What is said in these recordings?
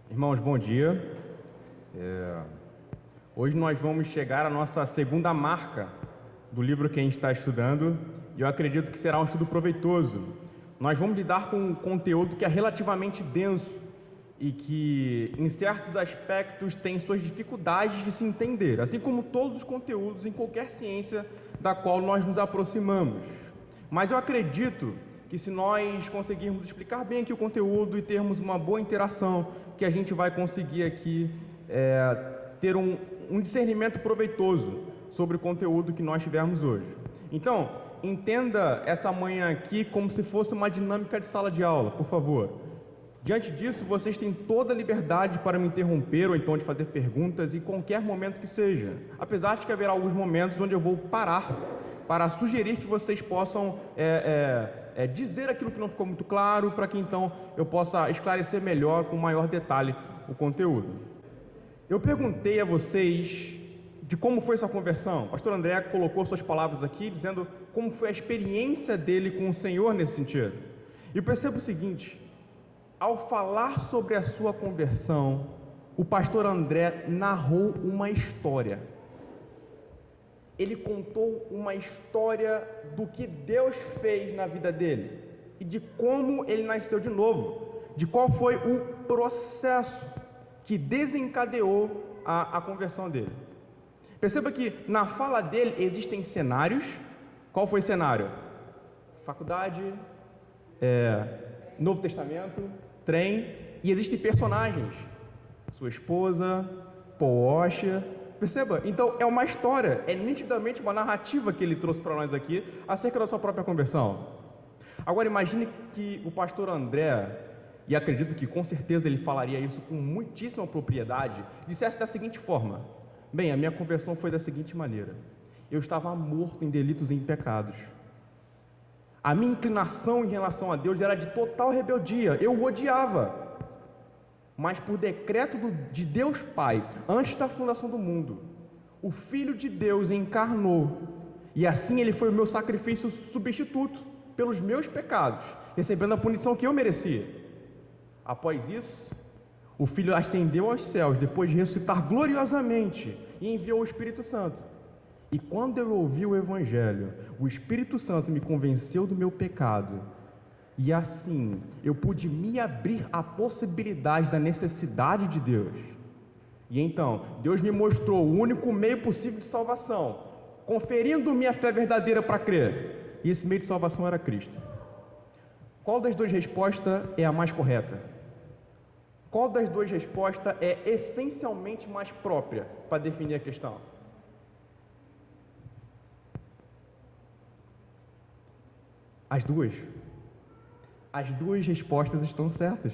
Irmãos, bom dia. Hoje nós vamos chegar à nossa segunda marca do livro que a gente está estudando e eu acredito que será um estudo proveitoso. Nós vamos lidar com um conteúdo que é relativamente denso e que, em certos aspectos, tem suas dificuldades de se entender, assim como todos os conteúdos em qualquer ciência da qual nós nos aproximamos. Mas eu acredito que se nós conseguirmos explicar bem aqui o conteúdo e termos uma boa interação, que a gente vai conseguir aqui ter um discernimento proveitoso sobre o conteúdo que nós tivermos hoje. Então, entenda essa manhã aqui como se fosse uma dinâmica de sala de aula, por favor. Diante disso, vocês têm toda a liberdade para me interromper ou então de fazer perguntas em qualquer momento que seja. Apesar de que haverá alguns momentos onde eu vou parar para sugerir que vocês possam dizer aquilo que não ficou muito claro, para que então eu possa esclarecer melhor, com maior detalhe, o conteúdo. Eu perguntei a vocês de como foi essa conversão. O pastor André colocou suas palavras aqui, dizendo como foi a experiência dele com o Senhor nesse sentido. E eu percebo o seguinte: ao falar sobre a sua conversão, o pastor André narrou uma história. Ele contou uma história do que Deus fez na vida dele e de como ele nasceu de novo, de qual foi o processo que desencadeou a conversão dele. Perceba que na fala dele existem cenários. Qual foi o cenário? Faculdade, Novo Testamento, trem, e existem personagens. Sua esposa, Paul Washer. Perceba? Então é uma história, é nitidamente uma narrativa que ele trouxe para nós aqui acerca da sua própria conversão. Agora imagine que o pastor André, e acredito que com certeza ele falaria isso com muitíssima propriedade, dissesse da seguinte forma: bem, a minha conversão foi da seguinte maneira: eu estava morto em delitos e em pecados. A minha inclinação em relação a Deus era de total rebeldia, eu o odiava. Mas por decreto de Deus Pai, antes da fundação do mundo, o Filho de Deus encarnou, e assim ele foi o meu sacrifício substituto pelos meus pecados, recebendo a punição que eu merecia. Após isso, o Filho ascendeu aos céus, depois de ressuscitar gloriosamente, e enviou o Espírito Santo. E quando eu ouvi o Evangelho, o Espírito Santo me convenceu do meu pecado, e assim eu pude me abrir à possibilidade da necessidade de Deus. E então, Deus me mostrou o único meio possível de salvação, conferindo-me a fé verdadeira para crer. E esse meio de salvação era Cristo. Qual das duas respostas é a mais correta? Qual das duas respostas é essencialmente mais própria para definir a questão? As duas. As duas respostas estão certas.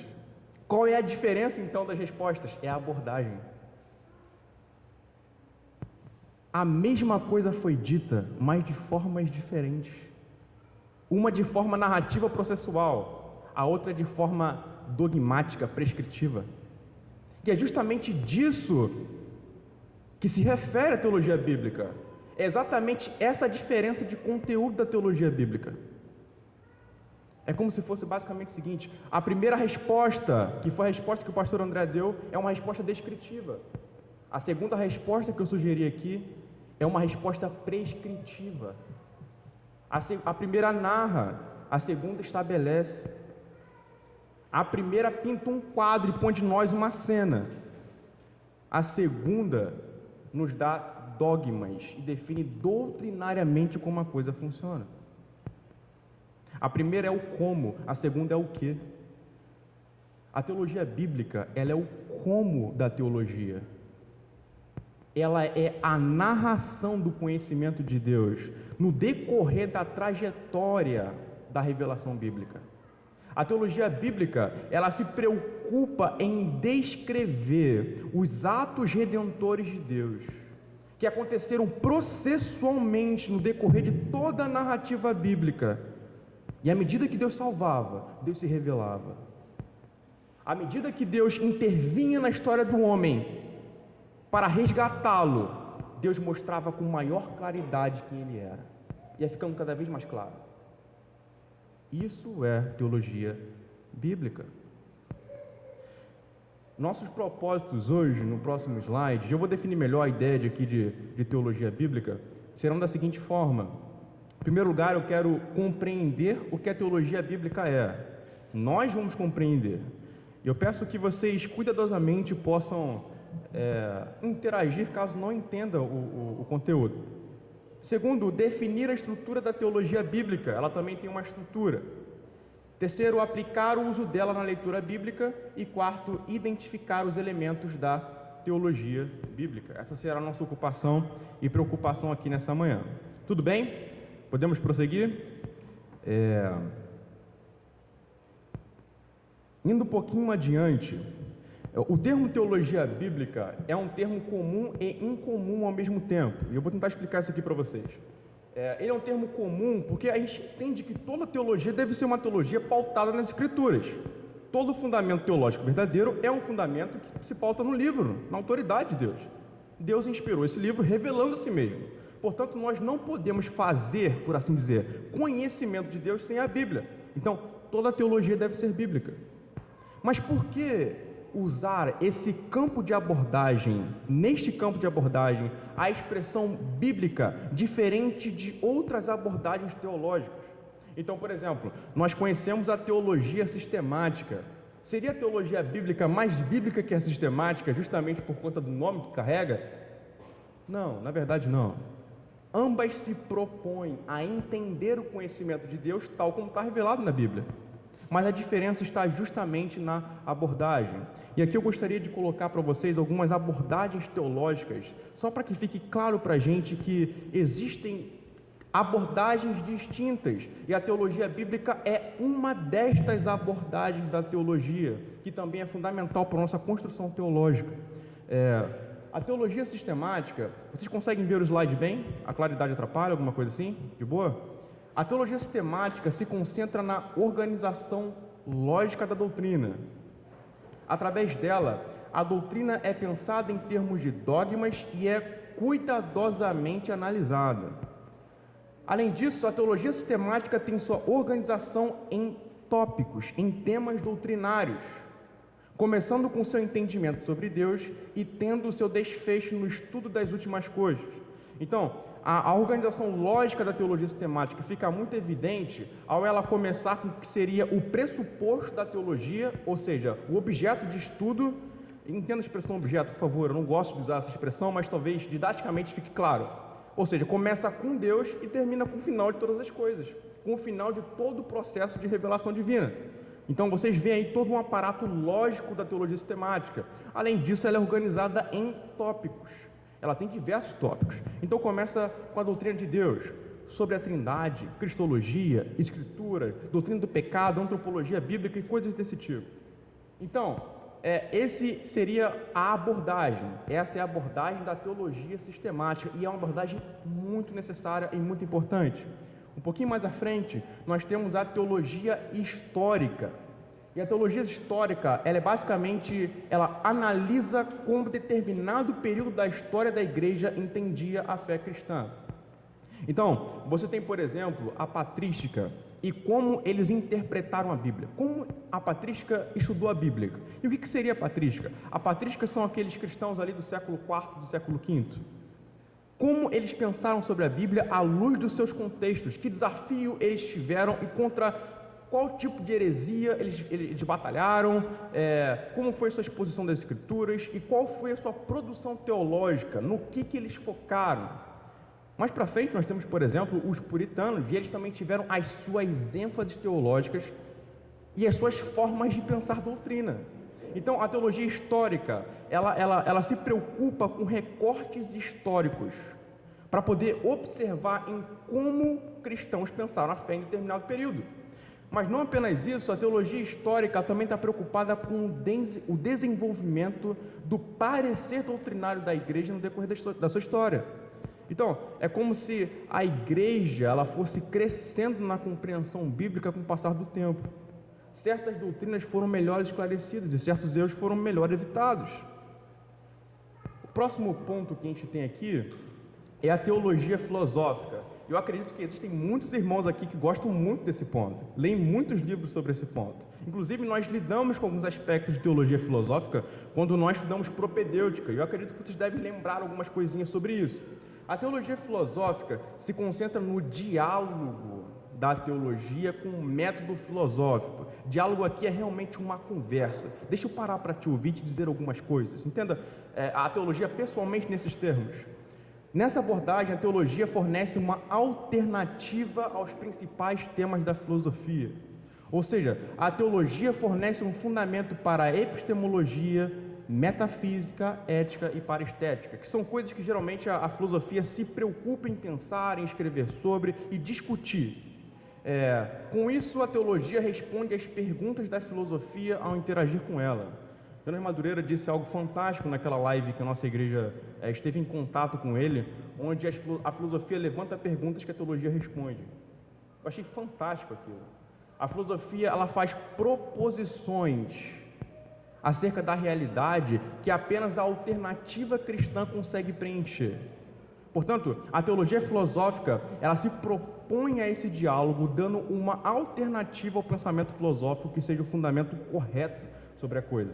Qual é a diferença então das respostas? É a abordagem. A mesma coisa foi dita, mas de formas diferentes. Uma de forma narrativa processual, a outra de forma dogmática, prescritiva. E é justamente disso que se refere à teologia bíblica. É exatamente essa diferença de conteúdo da teologia bíblica. É como se fosse basicamente o seguinte: a primeira resposta, que foi a resposta que o pastor André deu, é uma resposta descritiva. A segunda resposta que eu sugeri aqui é uma resposta prescritiva. A primeira narra, a segunda estabelece. A primeira pinta um quadro e põe de nós uma cena. A segunda nos dá dogmas e define doutrinariamente como a coisa funciona. A primeira é o como, a segunda é o que. A teologia bíblica, ela é o como da teologia. Ela é a narração do conhecimento de Deus no decorrer da trajetória da revelação bíblica. A teologia bíblica, ela se preocupa em descrever os atos redentores de Deus, que aconteceram processualmente no decorrer de toda a narrativa bíblica. E à medida que Deus salvava, Deus se revelava. À medida que Deus intervinha na história do homem para resgatá-lo, Deus mostrava com maior claridade quem ele era. Ia ficando cada vez mais claro. Isso é teologia bíblica. Nossos propósitos hoje, no próximo slide, eu vou definir melhor a ideia de teologia bíblica, serão da seguinte forma. Em primeiro lugar, eu quero compreender o que a teologia bíblica é. Nós vamos compreender. Eu peço que vocês cuidadosamente possam interagir caso não entendam o conteúdo. Segundo, definir a estrutura da teologia bíblica. Ela também tem uma estrutura. Terceiro, aplicar o uso dela na leitura bíblica. E quarto, identificar os elementos da teologia bíblica. Essa será a nossa ocupação e preocupação aqui nessa manhã. Tudo bem? Podemos prosseguir? Indo um pouquinho adiante, o termo teologia bíblica é um termo comum e incomum ao mesmo tempo. E eu vou tentar explicar isso aqui para vocês. Ele é um termo comum porque a gente entende que toda teologia deve ser uma teologia pautada nas Escrituras. Todo fundamento teológico verdadeiro é um fundamento que se pauta no livro, na autoridade de Deus. Deus inspirou esse livro revelando a si mesmo. Portanto, nós não podemos fazer, por assim dizer, conhecimento de Deus sem a Bíblia. Então, toda teologia deve ser bíblica. Mas por que usar esse campo de abordagem, neste campo de abordagem, a expressão bíblica diferente de outras abordagens teológicas? Então, por exemplo, nós conhecemos a teologia sistemática. Seria a teologia bíblica mais bíblica que a sistemática, justamente por conta do nome que carrega? Não, na verdade não. Ambas se propõem a entender o conhecimento de Deus tal como está revelado na Bíblia. Mas a diferença está justamente na abordagem. E aqui eu gostaria de colocar para vocês algumas abordagens teológicas, só para que fique claro para a gente que existem abordagens distintas, e a teologia bíblica é uma destas abordagens da teologia, que também é fundamental para a nossa construção teológica. A teologia sistemática, vocês conseguem ver o slide bem? A claridade atrapalha, alguma coisa assim? De boa? A teologia sistemática se concentra na organização lógica da doutrina. Através dela, a doutrina é pensada em termos de dogmas e é cuidadosamente analisada. Além disso, a teologia sistemática tem sua organização em tópicos, em temas doutrinários, começando com seu entendimento sobre Deus e tendo seu desfecho no estudo das últimas coisas. Então, a organização lógica da teologia sistemática fica muito evidente ao ela começar com o que seria o pressuposto da teologia, ou seja, o objeto de estudo. Entenda a expressão objeto, por favor, eu não gosto de usar essa expressão, mas talvez didaticamente fique claro. Ou seja, começa com Deus e termina com o final de todas as coisas, com o final de todo o processo de revelação divina. Então vocês veem aí todo um aparato lógico da teologia sistemática. Além disso, ela é organizada em tópicos. Ela tem diversos tópicos. Então começa com a doutrina de Deus, sobre a Trindade, cristologia, escritura, doutrina do pecado, antropologia bíblica e coisas desse tipo. Então, esse seria a abordagem. Essa é a abordagem da teologia sistemática e é uma abordagem muito necessária e muito importante. Um pouquinho mais à frente, nós temos a teologia histórica. E a teologia histórica, ela analisa como determinado período da história da igreja entendia a fé cristã. Então, você tem, por exemplo, a patrística e como eles interpretaram a Bíblia. Como a patrística estudou a Bíblia. E o que seria a patrística? A patrística são aqueles cristãos ali do século IV, do século V. Como eles pensaram sobre a Bíblia à luz dos seus contextos, que desafio eles tiveram e contra qual tipo de heresia eles batalharam, como foi a sua exposição das Escrituras e qual foi a sua produção teológica, no que eles focaram. Mais para frente nós temos, por exemplo, os puritanos, e eles também tiveram as suas ênfases teológicas e as suas formas de pensar doutrina. Então a teologia histórica, ela se preocupa com recortes históricos, para poder observar em como cristãos pensaram a fé em determinado período. Mas não apenas isso, a teologia histórica também está preocupada com o desenvolvimento do parecer doutrinário da igreja no decorrer da sua história. Então, é como se a igreja ela fosse crescendo na compreensão bíblica com o passar do tempo. Certas doutrinas foram melhor esclarecidas e certos erros foram melhor evitados. O próximo ponto que a gente tem aqui é a teologia filosófica. Eu acredito que existem muitos irmãos aqui que gostam muito desse ponto, leem muitos livros sobre esse ponto. Inclusive, nós lidamos com alguns aspectos de teologia filosófica quando nós estudamos propedêutica, e eu acredito que vocês devem lembrar algumas coisinhas sobre isso. A teologia filosófica se concentra no diálogo da teologia com o método filosófico. Diálogo aqui é realmente uma conversa. Deixa eu parar para te ouvir e te dizer algumas coisas. Entenda a teologia pessoalmente nesses termos. Nessa abordagem, a teologia fornece uma alternativa aos principais temas da filosofia. Ou seja, a teologia fornece um fundamento para a epistemologia, metafísica, ética e para a estética, que são coisas que geralmente a filosofia se preocupa em pensar, em escrever sobre e discutir. Com isso, a teologia responde às perguntas da filosofia ao interagir com ela. Jonas Madureira disse algo fantástico naquela live que a nossa igreja esteve em contato com ele, onde a filosofia levanta perguntas que a teologia responde. Eu achei fantástico aquilo. A filosofia ela faz proposições acerca da realidade que apenas a alternativa cristã consegue preencher. Portanto, a teologia filosófica ela se propõe a esse diálogo, dando uma alternativa ao pensamento filosófico que seja o fundamento correto sobre a coisa.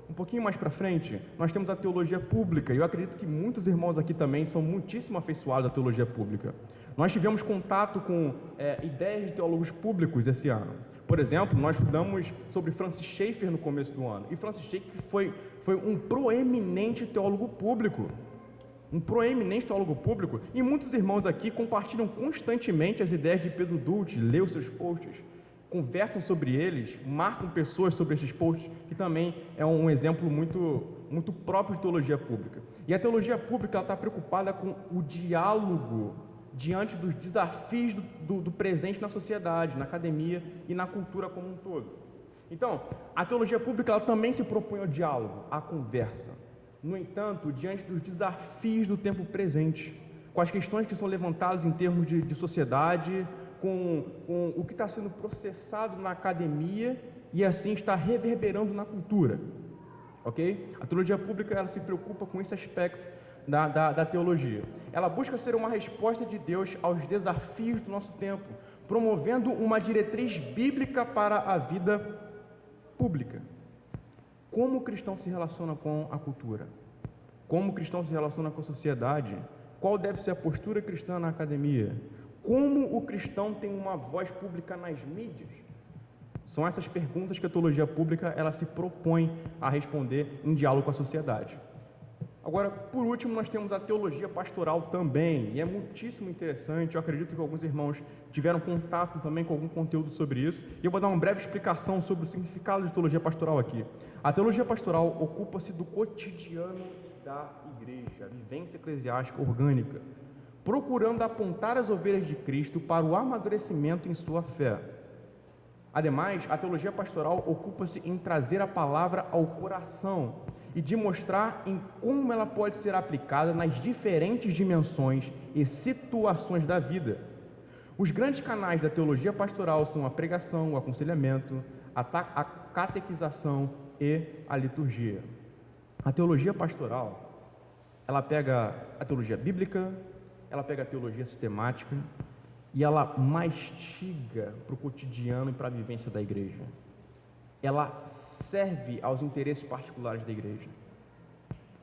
Um pouquinho mais para frente, nós temos a teologia pública, e eu acredito que muitos irmãos aqui também são muitíssimo afeiçoados à teologia pública. Nós tivemos contato com ideias de teólogos públicos esse ano. Por exemplo, nós estudamos sobre Francis Schaeffer no começo do ano, e Francis Schaeffer foi um proeminente teólogo público. E muitos irmãos aqui compartilham constantemente as ideias de Pedro Dulce, lê os seus posts, conversam sobre eles, marcam pessoas sobre esses posts, que também é um exemplo muito próprio de teologia pública. E a teologia pública está preocupada com o diálogo diante dos desafios do presente na sociedade, na academia e na cultura como um todo. Então, a teologia pública ela também se propõe ao diálogo, à conversa. No entanto, diante dos desafios do tempo presente, com as questões que são levantadas em termos de sociedade, com o que está sendo processado na academia e assim está reverberando na cultura, ok? A teologia pública ela se preocupa com esse aspecto da teologia. Ela busca ser uma resposta de Deus aos desafios do nosso tempo, promovendo uma diretriz bíblica para a vida pública. Como o cristão se relaciona com a cultura? Como o cristão se relaciona com a sociedade? Qual deve ser a postura cristã na academia? Como o cristão tem uma voz pública nas mídias? São essas perguntas que a teologia pública ela se propõe a responder em diálogo com a sociedade. Agora, por último, nós temos a teologia pastoral também, e é muitíssimo interessante. Eu acredito que alguns irmãos tiveram contato também com algum conteúdo sobre isso, e eu vou dar uma breve explicação sobre o significado de teologia pastoral aqui. A teologia pastoral ocupa-se do cotidiano da igreja, a vivência eclesiástica orgânica, procurando apontar as ovelhas de Cristo para o amadurecimento em sua fé. Ademais, a teologia pastoral ocupa-se em trazer a palavra ao coração e de mostrar em como ela pode ser aplicada nas diferentes dimensões e situações da vida. Os grandes canais da teologia pastoral são a pregação, o aconselhamento, a catequização e a liturgia. A teologia pastoral, ela pega a teologia bíblica, ela pega a teologia sistemática e ela mastiga para o cotidiano e para a vivência da igreja. Ela serve aos interesses particulares da igreja.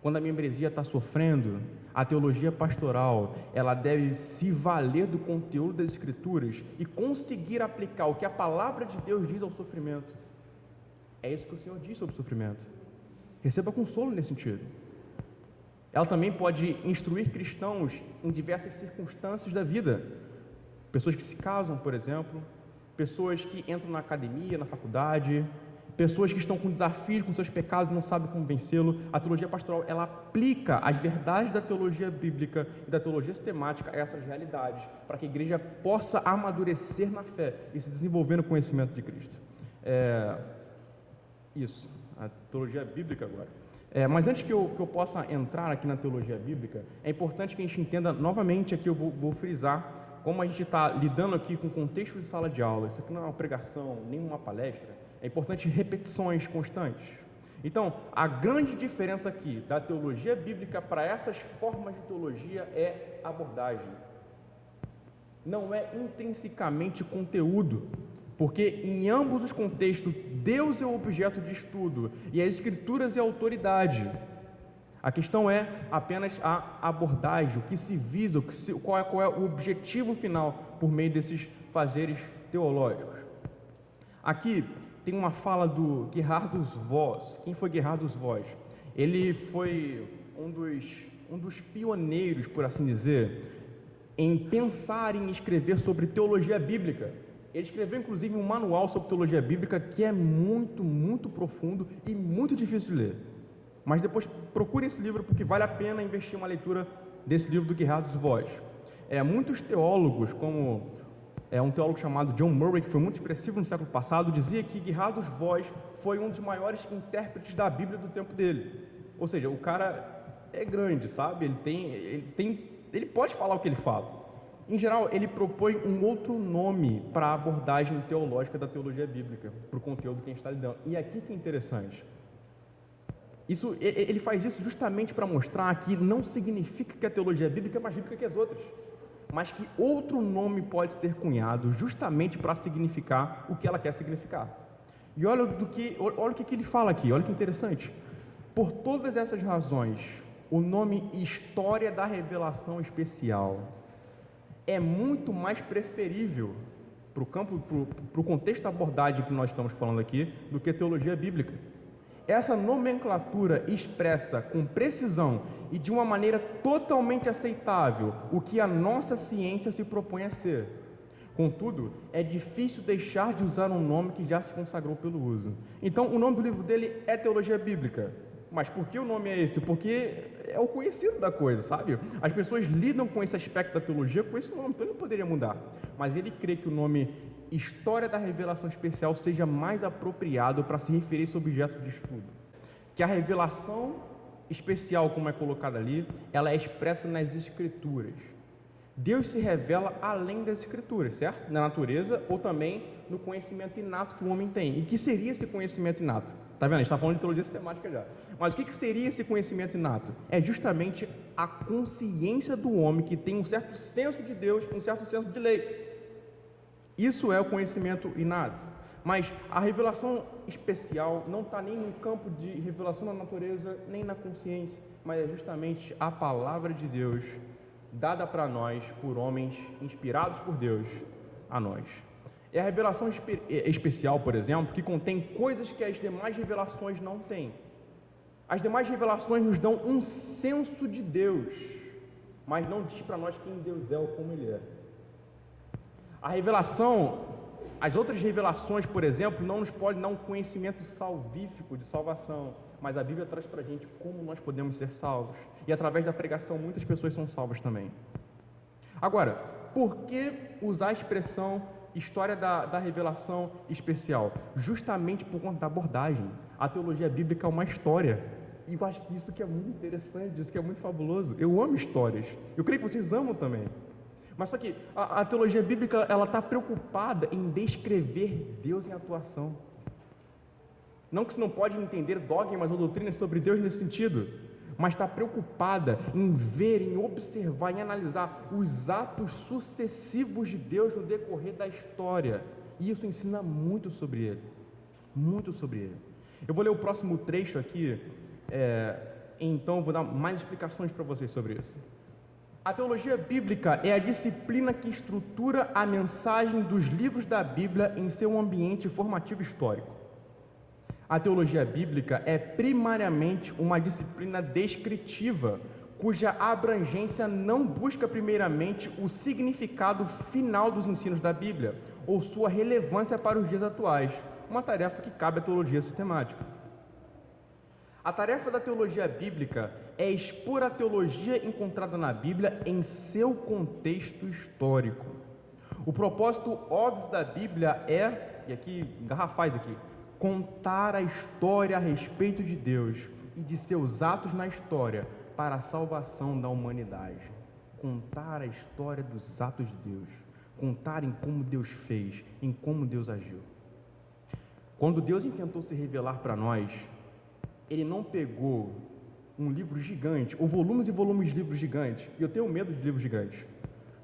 Quando a membresia está sofrendo, a teologia pastoral, ela deve se valer do conteúdo das Escrituras e conseguir aplicar o que a palavra de Deus diz ao sofrimento. É isso que o Senhor diz sobre o sofrimento. Receba consolo nesse sentido. Ela também pode instruir cristãos em diversas circunstâncias da vida. Pessoas que se casam, por exemplo, pessoas que entram na academia, na faculdade, pessoas que estão com desafios, com seus pecados e não sabem como vencê-lo. A teologia pastoral, ela aplica as verdades da teologia bíblica e da teologia sistemática a essas realidades, para que a igreja possa amadurecer na fé e se desenvolver no conhecimento de Cristo. Isso, a teologia bíblica agora. Mas antes que eu possa entrar aqui na teologia bíblica, é importante que a gente entenda novamente aqui, eu vou frisar, como a gente está lidando aqui com o contexto de sala de aula. Isso aqui não é uma pregação, nem uma palestra. É importante repetições constantes. Então, a grande diferença aqui da teologia bíblica para essas formas de teologia é a abordagem. não é intrinsecamente conteúdo, porque em ambos os contextos, Deus é o objeto de estudo e as Escrituras é a autoridade. A questão é apenas a abordagem, o que se visa, qual é o objetivo final por meio desses fazeres teológicos. Aqui tem uma fala do Gerhardus Voss. Quem foi Gerhardus Voss? Ele foi um dos pioneiros, por assim dizer, em pensar em escrever sobre teologia bíblica. Ele escreveu inclusive um manual sobre teologia bíblica que é muito, muito profundo e muito difícil de ler. Mas depois procure esse livro porque vale a pena investir uma leitura desse livro do Gerhardus Voss. Muitos teólogos, como um teólogo chamado John Murray, que foi muito expressivo no século passado, dizia que Gerhardus Voss foi um dos maiores intérpretes da Bíblia do tempo dele. Ou seja, o cara é grande, sabe? Ele pode falar o que ele fala. Em geral, ele propõe um outro nome para a abordagem teológica da teologia bíblica, para o conteúdo que a gente está lidando. E aqui que é interessante. Ele faz isso justamente para mostrar que não significa que a teologia bíblica é mais bíblica que as outras, mas que outro nome pode ser cunhado justamente para significar o que ela quer significar. E olha o que ele fala aqui, olha que interessante. Por todas essas razões, o nome História da Revelação Especial é muito mais preferível para o contexto da abordagem que nós estamos falando aqui, do que teologia bíblica. Essa nomenclatura expressa com precisão e de uma maneira totalmente aceitável o que a nossa ciência se propõe a ser. Contudo, é difícil deixar de usar um nome que já se consagrou pelo uso. Então, o nome do livro dele é Teologia Bíblica. Mas por que o nome é esse? Porque é o conhecido da coisa, sabe? As pessoas lidam com esse aspecto da teologia com esse nome, então ele não poderia mudar. Mas ele crê que o nome História da Revelação Especial seja mais apropriado para se referir a esse objeto de estudo. Que a revelação especial, como é colocada ali, ela é expressa nas Escrituras. Deus se revela além das Escrituras, certo? Na natureza ou também no conhecimento inato que o homem tem. E que seria esse conhecimento inato? Tá vendo? A gente está falando de teologia sistemática já. Mas o que seria esse conhecimento inato? É justamente a consciência do homem que tem um certo senso de Deus, um certo senso de lei. Isso é o conhecimento inato. Mas a revelação especial não está nem no campo de revelação da natureza, nem na consciência, mas é justamente a palavra de Deus dada para nós por homens inspirados por Deus a nós. É a revelação especial, por exemplo, que contém coisas que as demais revelações não têm. As demais revelações nos dão um senso de Deus, mas não diz para nós quem Deus é ou como Ele é. As outras revelações, por exemplo, não nos podem dar um conhecimento salvífico de salvação, mas a Bíblia traz para a gente como nós podemos ser salvos. E através da pregação muitas pessoas são salvas também. Agora, por que usar a expressão História da Revelação Especial? Justamente por conta da abordagem. A teologia bíblica é uma história. E eu acho que isso que é muito interessante, isso que é muito fabuloso. Eu amo histórias. Eu creio que vocês amam também. Mas só que a teologia bíblica, ela está preocupada em descrever Deus em atuação. Não que você não pode entender dogmas ou doutrinas sobre Deus nesse sentido, mas está preocupada em ver, em observar, em analisar os atos sucessivos de Deus no decorrer da história. E isso ensina muito sobre Ele. Muito sobre Ele. Eu vou ler o próximo trecho aqui, então eu vou dar mais explicações para vocês sobre isso. A teologia bíblica é a disciplina que estrutura a mensagem dos livros da Bíblia em seu ambiente formativo histórico. A teologia bíblica é primariamente uma disciplina descritiva, cuja abrangência não busca primeiramente o significado final dos ensinos da Bíblia ou sua relevância para os dias atuais, uma tarefa que cabe à teologia sistemática. A tarefa da teologia bíblica é expor a teologia encontrada na Bíblia em seu contexto histórico. O propósito óbvio da Bíblia e aqui, garrafais aqui, contar a história a respeito de Deus e de seus atos na história para a salvação da humanidade. Contar a história dos atos de Deus, contar em como Deus fez, em como Deus agiu. Quando Deus intentou se revelar para nós, Ele não pegou um livro gigante, ou volumes e volumes de livros gigantes, e eu tenho medo de livros gigantes,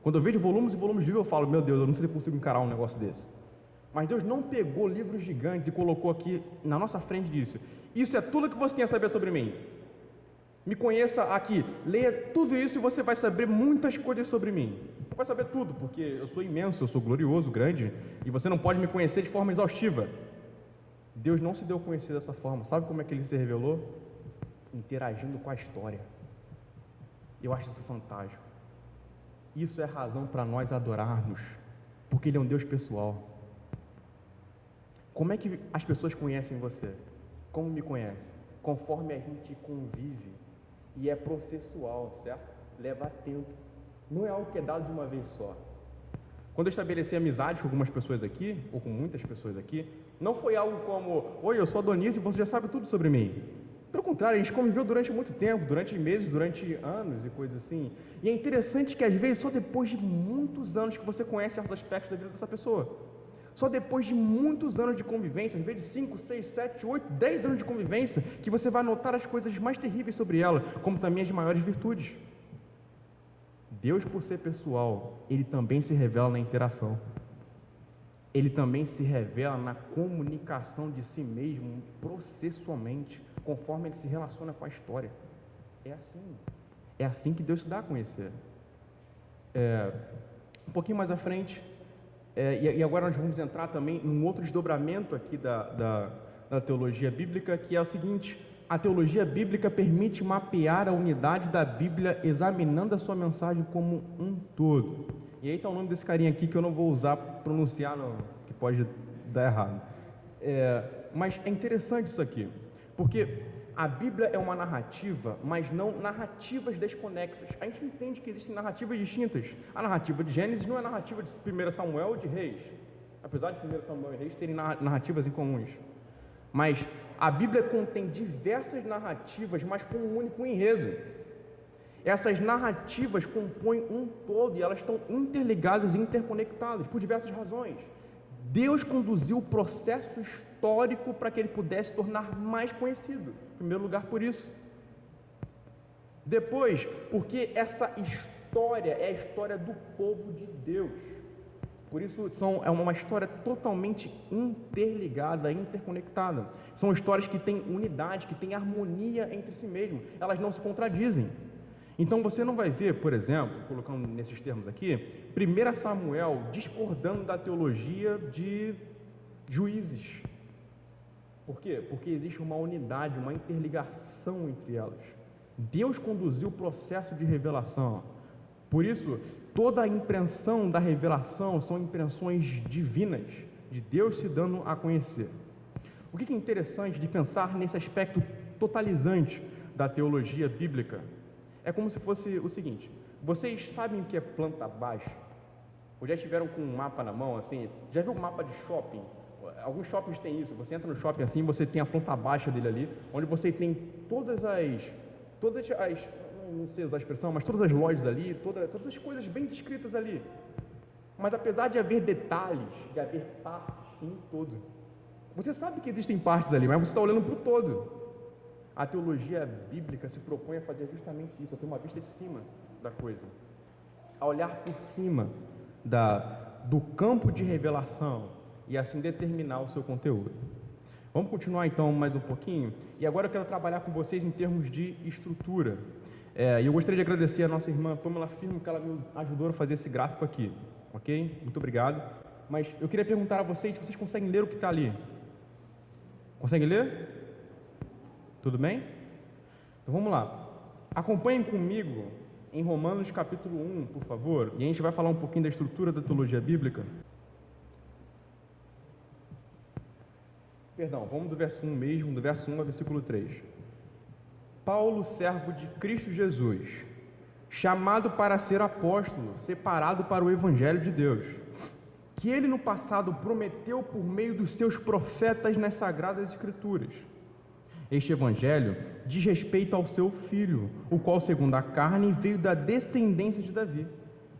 Quando eu vejo volumes e volumes de livro, eu falo, meu Deus, eu não sei se eu consigo encarar um negócio desse. Mas Deus não pegou livros gigantes e colocou aqui na nossa frente e disse, isso é tudo que você tem a saber sobre mim. Me conheça aqui, leia tudo isso e você vai saber muitas coisas sobre mim. Você vai saber tudo, porque eu sou imenso, eu sou glorioso, grande, e você não pode me conhecer de forma exaustiva. Deus não se deu a conhecer dessa forma. Sabe como é que ele se revelou? Interagindo com a história. Eu acho isso fantástico. Isso é razão para nós adorarmos, porque ele é um Deus pessoal. Como é que as pessoas conhecem você? Como me conhecem? Conforme a gente convive. E é processual, certo? Leva tempo. Não é algo que é dado de uma vez só. Quando eu estabeleci amizade com algumas pessoas aqui, ou com muitas pessoas aqui, não foi algo como, oi, eu sou Adonis e você já sabe tudo sobre mim. Pelo contrário, a gente conviveu durante muito tempo, durante meses, durante anos e coisas assim. E é interessante que às vezes só depois de muitos anos que você conhece certos aspectos da vida dessa pessoa. Só depois de muitos anos de convivência, às vezes 5, 6, 7, 8, 10 anos de convivência, que você vai notar as coisas mais terríveis sobre ela, como também as maiores virtudes. Deus, por ser pessoal, ele também se revela na interação. Ele também se revela na comunicação de si mesmo, processualmente, conforme ele se relaciona com a história. É assim. É assim que Deus se dá a conhecer. Um pouquinho mais à frente, e agora nós vamos entrar também em um outro desdobramento aqui da teologia bíblica, que é o seguinte: a teologia bíblica permite mapear a unidade da Bíblia examinando a sua mensagem como um todo. E aí está o nome desse carinha aqui que eu não vou usar para pronunciar, que pode dar errado. Mas é interessante isso aqui, porque a Bíblia é uma narrativa, mas não narrativas desconexas. A gente entende que existem narrativas distintas. A narrativa de Gênesis não é a narrativa de 1 Samuel ou de Reis, apesar de 1 Samuel e Reis terem narrativas em comuns. Mas a Bíblia contém diversas narrativas, mas com um único enredo. Essas narrativas compõem um todo e elas estão interligadas e interconectadas por diversas razões. Deus conduziu o processo histórico para que ele pudesse tornar mais conhecido. Em primeiro lugar, por isso. Depois, porque essa história é a história do povo de Deus. Por isso é uma história totalmente interligada, interconectada. São histórias que têm unidade, que têm harmonia entre si mesmas. Elas não se contradizem. Então você não vai ver, por exemplo, colocando nesses termos aqui, 1 Samuel discordando da teologia de Juízes. Por quê? Porque existe uma unidade, uma interligação entre elas. Deus conduziu o processo de revelação. Por isso, toda a impressão da revelação são impressões divinas, de Deus se dando a conhecer. O que é interessante de pensar nesse aspecto totalizante da teologia bíblica? É como se fosse o seguinte: vocês sabem o que é planta baixa? Ou já estiveram com um mapa na mão, assim? Já viu um mapa de shopping? Alguns shoppings têm isso. Você entra no shopping assim, você tem a planta baixa dele ali, onde você tem todas as não sei usar a expressão, mas todas as lojas ali, todas as coisas bem descritas ali. Mas apesar de haver detalhes, de haver partes em todo, você sabe que existem partes ali, mas você está olhando para o todo. A teologia bíblica se propõe a fazer justamente isso, a ter uma vista de cima da coisa, a olhar por cima do campo de revelação e assim determinar o seu conteúdo. Vamos continuar então mais um pouquinho, e agora eu quero trabalhar com vocês em termos de estrutura. E eu gostaria de agradecer a nossa irmã Pamela Firmo, que ela me ajudou a fazer esse gráfico aqui, ok? Muito obrigado. Mas eu queria perguntar a vocês se vocês conseguem ler o que está ali. Conseguem ler? Tudo bem? Então vamos lá. Acompanhem comigo em Romanos capítulo 1, por favor, e a gente vai falar um pouquinho da estrutura da teologia bíblica. Perdão, vamos do verso 1 mesmo, do verso 1 ao versículo 3. Paulo, servo de Cristo Jesus, chamado para ser apóstolo, separado para o Evangelho de Deus, que ele no passado prometeu por meio dos seus profetas nas Sagradas Escrituras. Este Evangelho diz respeito ao seu Filho, o qual, segundo a carne, veio da descendência de Davi,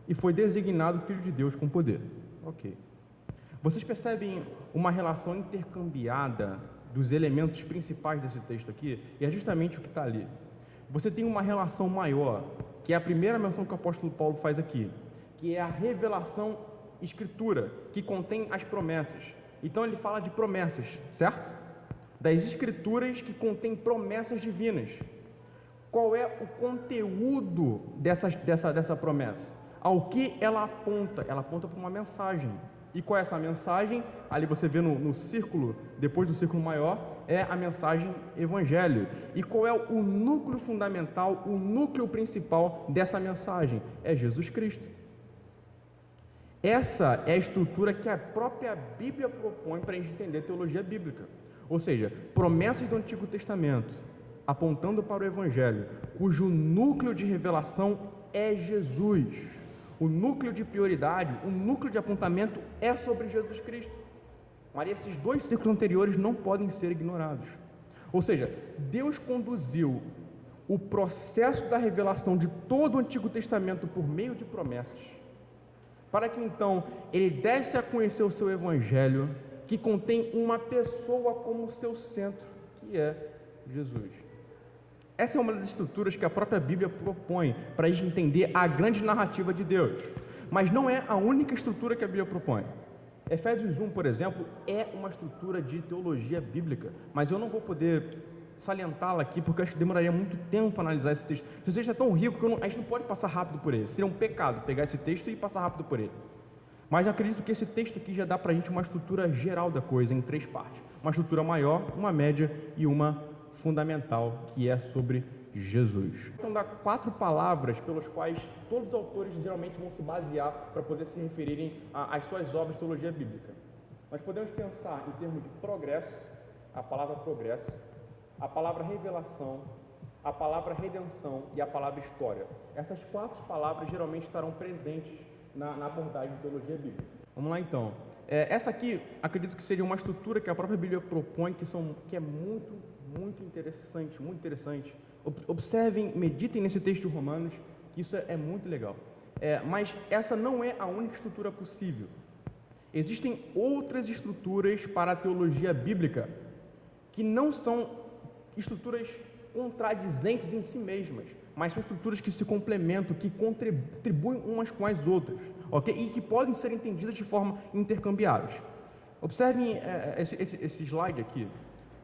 e foi designado Filho de Deus com poder. Ok. Vocês percebem uma relação intercambiada dos elementos principais desse texto aqui? E é justamente o que está ali. Você tem uma relação maior, que é a primeira menção que o apóstolo Paulo faz aqui, que é a revelação escritura, que contém as promessas. Então ele fala de promessas, certo? Das escrituras que contêm promessas divinas. Qual é o conteúdo dessa promessa? Ao que ela aponta? Ela aponta para uma mensagem. E qual é essa mensagem? Ali você vê no círculo, depois do círculo maior, é a mensagem evangelho. E qual é o núcleo fundamental, o núcleo principal dessa mensagem? É Jesus Cristo. Essa é a estrutura que a própria Bíblia propõe para a gente entender teologia bíblica. Ou seja, promessas do Antigo Testamento, apontando para o Evangelho, cujo núcleo de revelação é Jesus. O núcleo de prioridade, o núcleo de apontamento é sobre Jesus Cristo. Mas esses dois ciclos anteriores não podem ser ignorados. Ou seja, Deus conduziu o processo da revelação de todo o Antigo Testamento por meio de promessas, para que então ele desse a conhecer o seu Evangelho, que contém uma pessoa como seu centro, que é Jesus. Essa é uma das estruturas que a própria Bíblia propõe para a gente entender a grande narrativa de Deus. Mas não é a única estrutura que a Bíblia propõe. Efésios 1, por exemplo, é uma estrutura de teologia bíblica, mas eu não vou poder salientá-la aqui, porque eu acho que demoraria muito tempo para analisar esse texto. Esse texto é tão rico que a gente não pode passar rápido por ele. Seria um pecado pegar esse texto e passar rápido por ele. Mas eu acredito que esse texto aqui já dá para a gente uma estrutura geral da coisa, em 3 partes. Uma estrutura maior, uma média e uma fundamental, que é sobre Jesus. Então dá 4 palavras pelas quais todos os autores geralmente vão se basear para poder se referirem às suas obras de teologia bíblica. Nós podemos pensar em termos de progresso, a palavra progresso, a palavra revelação, a palavra redenção e a palavra história. Essas 4 palavras geralmente estarão presentes na abordagem de teologia bíblica. Vamos lá então. Essa aqui, acredito que seja uma estrutura que a própria Bíblia propõe, que é muito interessante. Observem, meditem nesse texto de Romanos, que isso é muito legal. Mas essa não é a única estrutura possível. Existem outras estruturas para a teologia bíblica que não são estruturas contradizentes em si mesmas, mas são estruturas que se complementam, que contribuem umas com as outras, ok? E que podem ser entendidas de forma intercambiáveis. Observem esse slide aqui.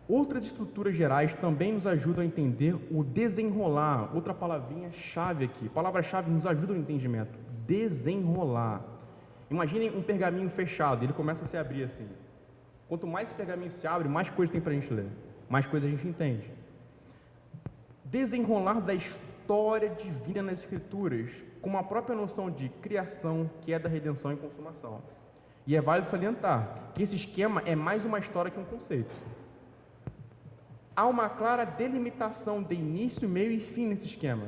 Outras estruturas gerais também nos ajudam a entender o desenrolar. Outra palavrinha chave aqui. Palavra-chave nos ajuda no entendimento. Desenrolar. Imaginem um pergaminho fechado, ele começa a se abrir assim. Quanto mais esse pergaminho se abre, mais coisa tem para a gente ler, mais coisa a gente entende. Desenrolar da história divina nas Escrituras, com a própria noção de criação, queda, redenção e consumação. E é válido salientar que esse esquema é mais uma história que um conceito. Há uma clara delimitação de início, meio e fim nesse esquema.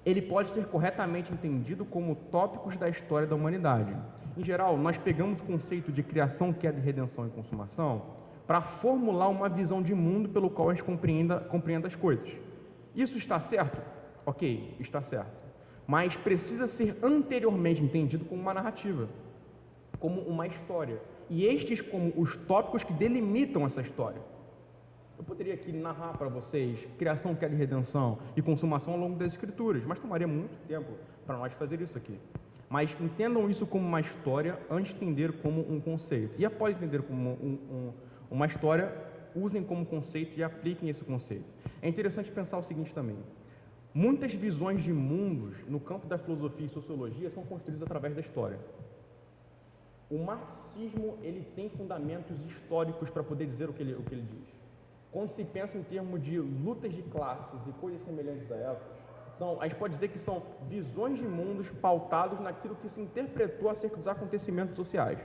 Ele pode ser corretamente entendido como tópicos da história da humanidade. Em geral, nós pegamos o conceito de criação, queda, redenção e consumação para formular uma visão de mundo pelo qual a gente compreenda as coisas. Isso está certo? Ok, está certo. Mas precisa ser anteriormente entendido como uma narrativa, como uma história. E estes como os tópicos que delimitam essa história. Eu poderia aqui narrar para vocês criação, queda e redenção e consumação ao longo das Escrituras, mas tomaria muito tempo para nós fazer isso aqui. Mas entendam isso como uma história antes de entender como um conceito. E após entender como uma história, usem como conceito e apliquem esse conceito. É interessante pensar o seguinte também. Muitas visões de mundos no campo da filosofia e sociologia são construídas através da história. O marxismo ele tem fundamentos históricos para poder dizer o que ele diz. Quando se pensa em termos de lutas de classes e coisas semelhantes a essas, a gente pode dizer que são visões de mundos pautados naquilo que se interpretou acerca dos acontecimentos sociais.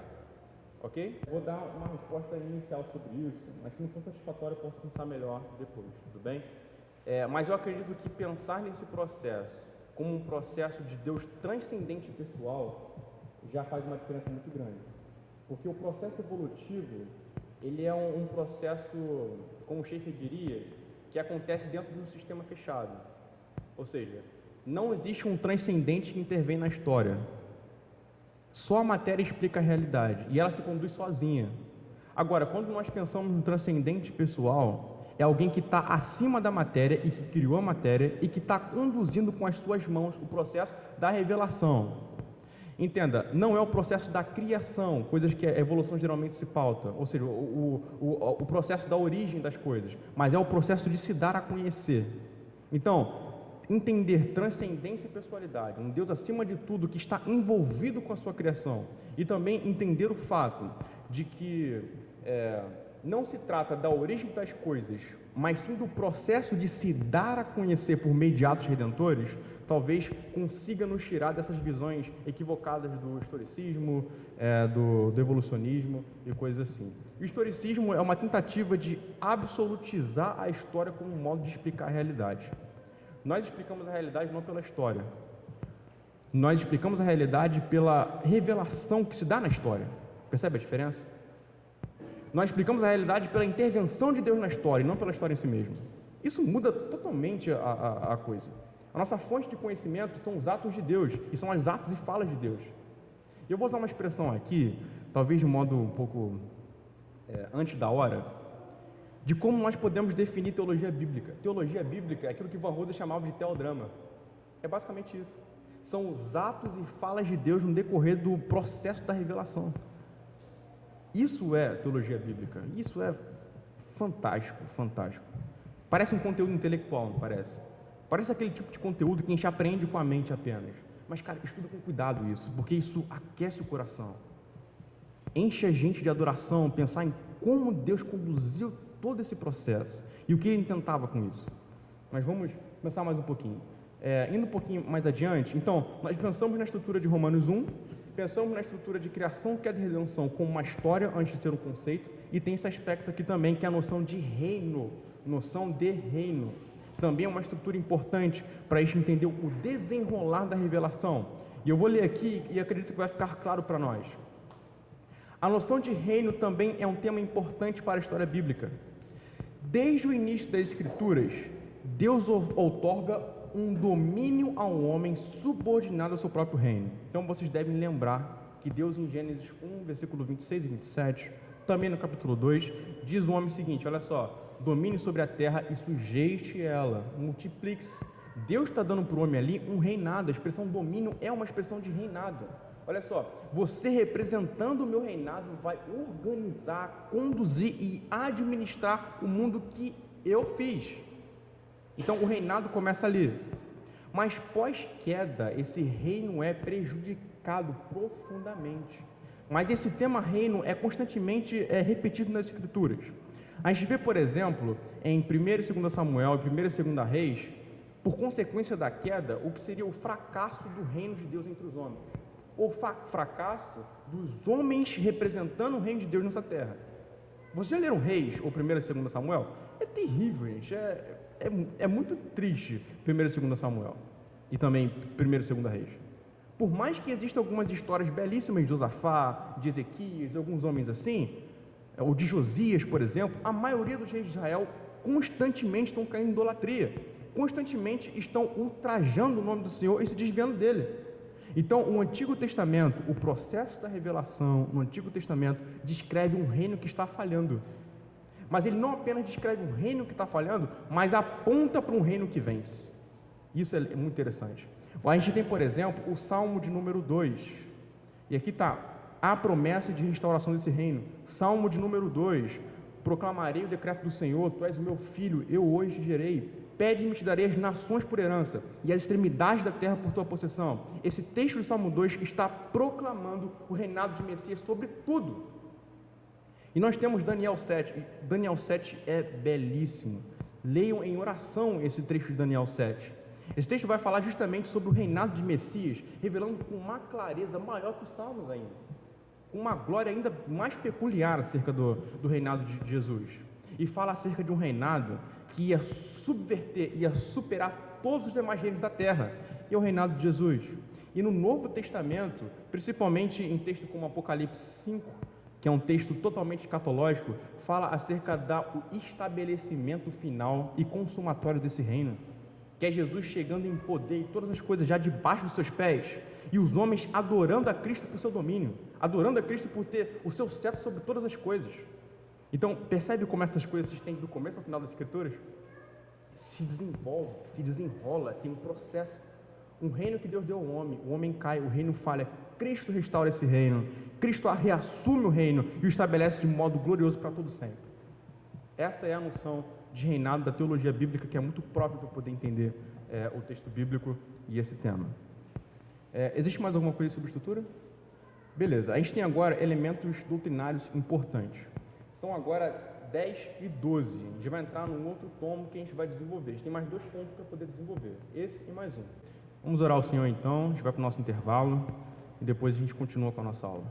Ok? Vou dar uma resposta inicial sobre isso, mas se não for satisfatório eu posso pensar melhor depois, tudo bem? Mas eu acredito que pensar nesse processo como um processo de Deus transcendente e pessoal já faz uma diferença muito grande. Porque o processo evolutivo, ele é um processo, como o Schaeffer diria, que acontece dentro de um sistema fechado. Ou seja, não existe um transcendente que intervém na história. Só a matéria explica a realidade e ela se conduz sozinha. Agora, quando nós pensamos no transcendente pessoal, é alguém que está acima da matéria e que criou a matéria e que está conduzindo com as suas mãos o processo da revelação. Entenda, não é o processo da criação, coisas que a evolução geralmente se pauta, ou seja, o processo da origem das coisas, mas é o processo de se dar a conhecer. Então, entender transcendência e pessoalidade, um Deus acima de tudo que está envolvido com a sua criação, e também entender o fato de que não se trata da origem das coisas, mas sim do processo de se dar a conhecer por meio de atos redentores, talvez consiga nos tirar dessas visões equivocadas do historicismo, do evolucionismo e coisas assim. O historicismo é uma tentativa de absolutizar a história como um modo de explicar a realidade. Nós explicamos a realidade não pela história. Nós explicamos a realidade pela revelação que se dá na história. Percebe a diferença? Nós explicamos a realidade pela intervenção de Deus na história e não pela história em si mesma. Isso muda totalmente a coisa. A nossa fonte de conhecimento são os atos de Deus, e são os atos e falas de Deus. Eu vou usar uma expressão aqui, talvez de um modo um pouco antes da hora, de como nós podemos definir teologia bíblica. Teologia bíblica é aquilo que Van Hooser chamava de teodrama. É basicamente isso. São os atos e falas de Deus no decorrer do processo da revelação. Isso é teologia bíblica. Isso é fantástico, fantástico. Parece um conteúdo intelectual, não parece? Parece aquele tipo de conteúdo que a gente aprende com a mente apenas. Mas, cara, estuda com cuidado isso, porque isso aquece o coração. Enche a gente de adoração, pensar em como Deus conduziu todo esse processo e o que Ele tentava com isso. Mas vamos pensar mais um pouquinho. Indo um pouquinho mais adiante, então, nós pensamos na estrutura de Romanos 1, pensamos na estrutura de criação, queda e redenção como uma história antes de ser um conceito, e tem esse aspecto aqui também, que é a noção de reino, noção de reino. Também é uma estrutura importante para a gente entender o desenrolar da revelação. E eu vou ler aqui e acredito que vai ficar claro para nós. A noção de reino também é um tema importante para a história bíblica. Desde o início das Escrituras, Deus outorga um domínio ao homem subordinado ao seu próprio reino. Então vocês devem lembrar que Deus em Gênesis 1, versículo 26 e 27, também no capítulo 2, diz o homem o seguinte, olha só, domine sobre a terra e sujeite ela, multiplique-se. Deus está dando para o homem ali um reinado, a expressão domínio é uma expressão de reinado. Olha só, você representando o meu reinado vai organizar, conduzir e administrar o mundo que eu fiz. Então o reinado começa ali. Mas pós-queda, esse reino é prejudicado profundamente. Mas esse tema reino é constantemente repetido nas Escrituras. A gente vê, por exemplo, em 1 e 2 Samuel e 1 e 2 Reis, por consequência da queda, o que seria o fracasso do reino de Deus entre os homens. O fracasso dos homens representando o reino de Deus nessa terra. Vocês já leram Reis, ou 1 e 2 Samuel? É terrível, gente. É muito triste 1 e 2 Samuel. E também 1 e 2 Reis. Por mais que existam algumas histórias belíssimas de Josafá, de Ezequias, de alguns homens assim, ou de Josias, por exemplo, a maioria dos reis de Israel constantemente estão caindo em idolatria. Constantemente estão ultrajando o nome do Senhor e se desviando dele. Então, o Antigo Testamento, o processo da revelação no Antigo Testamento descreve um reino que está falhando. Mas ele não apenas descreve um reino que está falhando, mas aponta para um reino que vence. Isso é muito interessante. A gente tem, por exemplo, o Salmo de número 2. E aqui está a promessa de restauração desse reino. Salmo de número 2. Proclamarei o decreto do Senhor, tu és o meu filho, eu hoje te gerei. Pede-me e te darei as nações por herança, e as extremidades da terra por tua possessão. Esse texto do Salmo 2 está proclamando o reinado de Messias sobre tudo. E nós temos Daniel 7. Daniel 7 é belíssimo. Leiam em oração esse trecho de Daniel 7. Esse texto vai falar justamente sobre o reinado de Messias, revelando com uma clareza maior que os Salmos ainda, com uma glória ainda mais peculiar acerca do reinado de Jesus. E fala acerca de um reinado que ia subverter, ia superar todos os demais reinos da terra, e é o reinado de Jesus. E no Novo Testamento, principalmente em textos como Apocalipse 5, que é um texto totalmente escatológico, fala acerca do estabelecimento final e consumatório desse reino, que é Jesus chegando em poder e todas as coisas já debaixo dos seus pés, e os homens adorando a Cristo por seu domínio, adorando a Cristo por ter o seu cetro sobre todas as coisas. Então, percebe como essas coisas se estendem do começo ao final das Escrituras? Se desenvolve, se desenrola, tem um processo. Um reino que Deus deu ao homem, o homem cai, o reino falha. Cristo restaura esse reino, Cristo reassume o reino e o estabelece de modo glorioso para todo sempre. Essa é a noção de reinado da teologia bíblica, que é muito própria para poder entender o texto bíblico e esse tema. Existe mais alguma coisa sobre estrutura? Beleza, a gente tem agora elementos doutrinários importantes. São agora 10 e 12. A gente vai entrar num outro tomo que a gente vai desenvolver. A gente tem mais 2 pontos para poder desenvolver, esse e mais um. Vamos orar ao Senhor então, a gente vai para o nosso intervalo e depois a gente continua com a nossa aula.